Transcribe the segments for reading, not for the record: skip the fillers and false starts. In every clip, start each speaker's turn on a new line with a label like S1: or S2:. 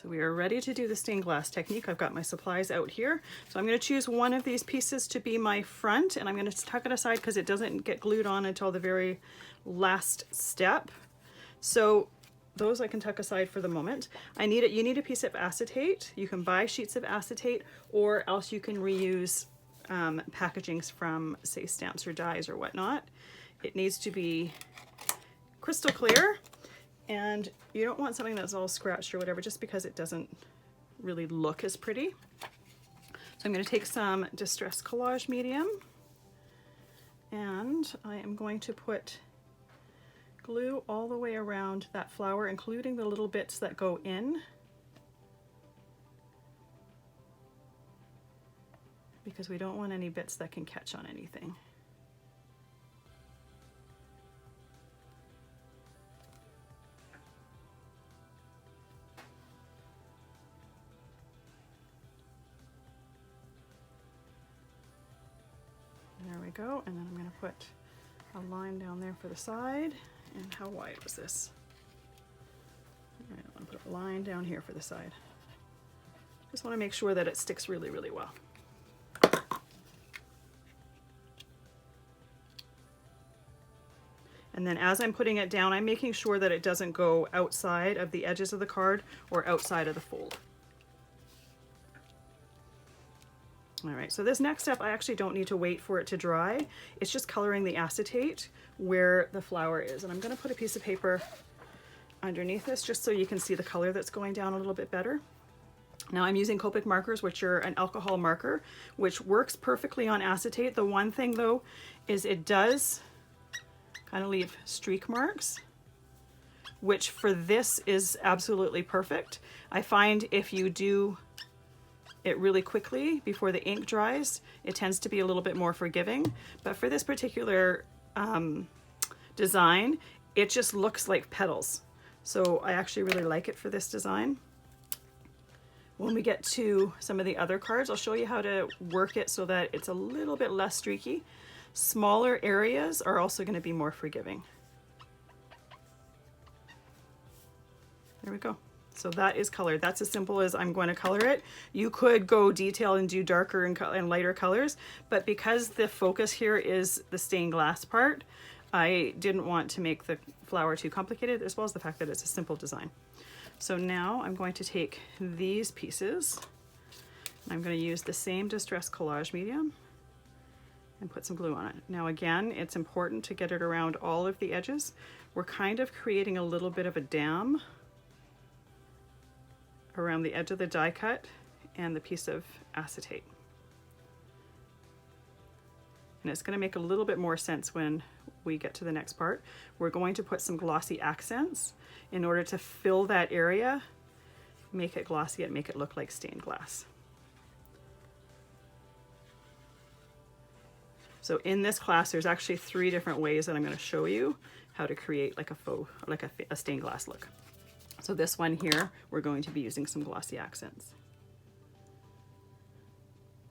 S1: So we are ready to do the stained glass technique. I've got my supplies out here. So I'm going to choose one of these pieces to be my front, and I'm going to tuck it aside because it doesn't get glued on until the very last step. So those I can tuck aside for the moment. You need a piece of acetate. You can buy sheets of acetate, or else you can reuse packagings from, say, stamps or dies or whatnot. It needs to be crystal clear. And you don't want something that's all scratched or whatever, just because it doesn't really look as pretty. So I'm going to take some Distress Collage medium, and I am going to put glue all the way around that flower, including the little bits that go in, because we don't want any bits that can catch on anything. There we go, and then I'm going to put a line down there for the side. And how wide was this? All right, I'm going to put a line down here for the side. Just want to make sure that it sticks really, really well. And then as I'm putting it down, I'm making sure that it doesn't go outside of the edges of the card or outside of the fold. All right, so this next step, I actually don't need to wait for it to dry. It's just coloring the acetate where the flower is. And I'm going to put a piece of paper underneath this just so you can see the color that's going down a little bit better. Now I'm using Copic markers, which are an alcohol marker, which works perfectly on acetate. The one thing though is it does kind of leave streak marks, which for this is absolutely perfect. I find if you do it really quickly before the ink dries, it tends to be a little bit more forgiving. But for this particular design, it just looks like petals. So I actually really like it for this design. When we get to some of the other cards, I'll show you how to work it so that it's a little bit less streaky. Smaller areas are also going to be more forgiving. There we go. So that is colored. That's as simple as I'm going to color it. You could go detail and do darker and lighter colors, but because the focus here is the stained glass part, I didn't want to make the flower too complicated, as well as the fact that it's a simple design. So now I'm going to take these pieces, and I'm going to use the same Distress Collage medium and put some glue on it. Now again, it's important to get it around all of the edges. We're kind of creating a little bit of a dam around the edge of the die cut and the piece of acetate. And it's going to make a little bit more sense when we get to the next part. We're going to put some glossy accents in order to fill that area, make it glossy and make it look like stained glass. So in this class, there's actually 3 different ways that I'm going to show you how to create like a faux, like a stained glass look. So this one here, we're going to be using some glossy accents.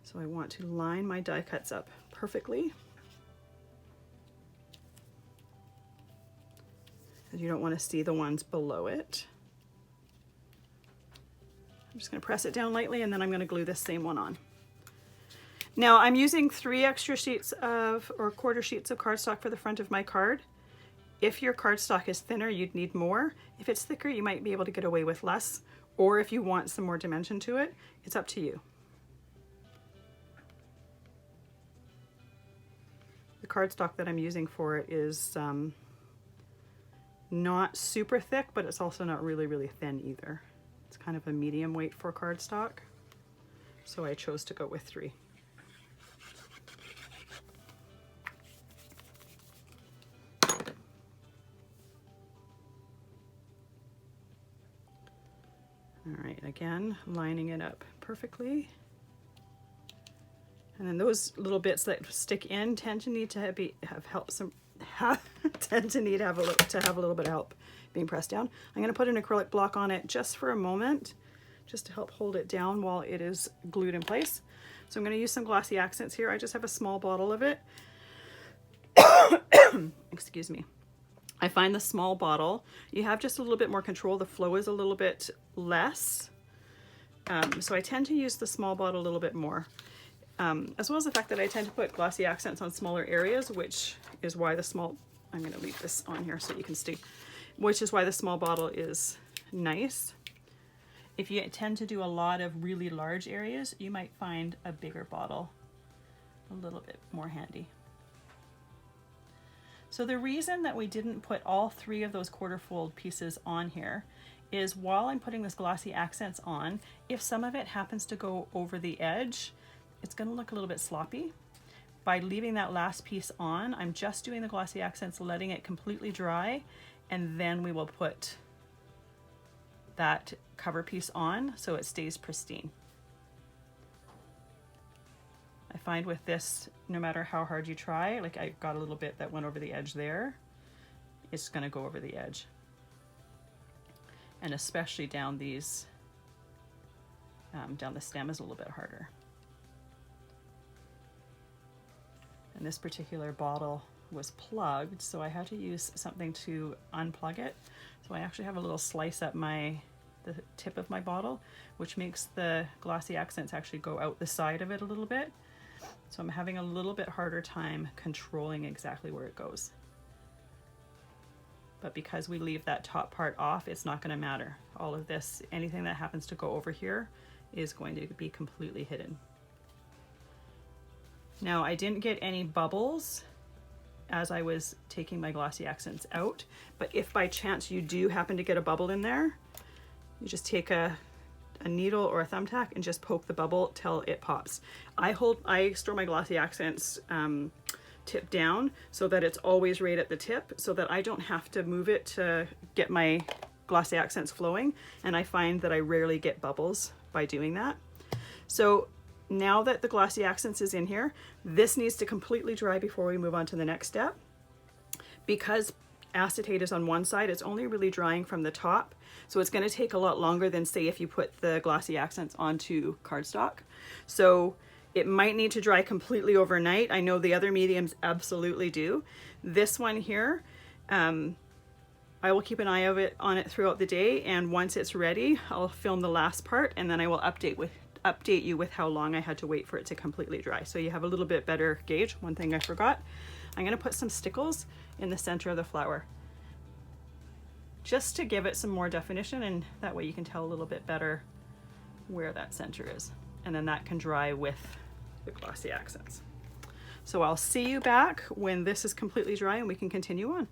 S1: So I want to line my die cuts up perfectly. And you don't want to see the ones below it. I'm just going to press it down lightly, and then I'm going to glue this same one on. Now I'm using 3 extra sheets of, or quarter sheets of cardstock for the front of my card. If your cardstock is thinner, you'd need more. If it's thicker, you might be able to get away with less. Or if you want some more dimension to it, it's up to you. The cardstock that I'm using for it is not super thick, but it's also not really, really thin either. It's kind of a medium weight for cardstock. So I chose to go with 3. All right, again, lining it up perfectly. And then those little bits that stick in tend to need to have a little bit of help being pressed down. I'm going to put an acrylic block on it just for a moment, just to help hold it down while it is glued in place. So I'm going to use some glossy accents here. I just have a small bottle of it. Excuse me. I find the small bottle, you have just a little bit more control. The flow is a little bit less So I tend to use the small bottle a little bit more, as well as the fact that I tend to put glossy accents on smaller areas, which is why the small, I'm going to leave this on here so you can see, which is why the small bottle is nice. If you tend to do a lot of really large areas, you might find a bigger bottle a little bit more handy. So the reason that we didn't put all 3 of those quarter fold pieces on here is while I'm putting this glossy accents on, if some of it happens to go over the edge, it's going to look a little bit sloppy. By leaving that last piece on, I'm just doing the glossy accents, letting it completely dry, and then we will put that cover piece on so it stays pristine. I find with this, no matter how hard you try, like I got a little bit that went over the edge there, it's going to go over the edge. And especially down these, down the stem is a little bit harder. And this particular bottle was plugged, so I had to use something to unplug it. So I actually have a little slice up the tip of my bottle, which makes the glossy accents actually go out the side of it a little bit. So I'm having a little bit harder time controlling exactly where it goes. But because we leave that top part off, it's not going to matter. All of this, anything that happens to go over here is going to be completely hidden. Now, I didn't get any bubbles as I was taking my glossy accents out, but if by chance you do happen to get a bubble in there, you just take a needle or a thumbtack and just poke the bubble till it pops. I store my glossy accents tip down so that it's always right at the tip, so that I don't have to move it to get my glossy accents flowing, and I find that I rarely get bubbles by doing that. So now that the glossy accents is in here, this needs to completely dry before we move on to the next step. Because acetate is on one side, it's only really drying from the top, so it's going to take a lot longer than, say, if you put the glossy accents onto cardstock. So it might need to dry completely overnight. I know the other mediums absolutely do. This one here, I will keep an eye on it throughout the day, and once it's ready, I'll film the last part, and then I will update you with how long I had to wait for it to completely dry, so you have a little bit better gauge. One thing I forgot, I'm going to put some stickles in the center of the flower, just to give it some more definition, and that way you can tell a little bit better where that center is, and then that can dry with the glossy accents. So I'll see you back when this is completely dry and we can continue on.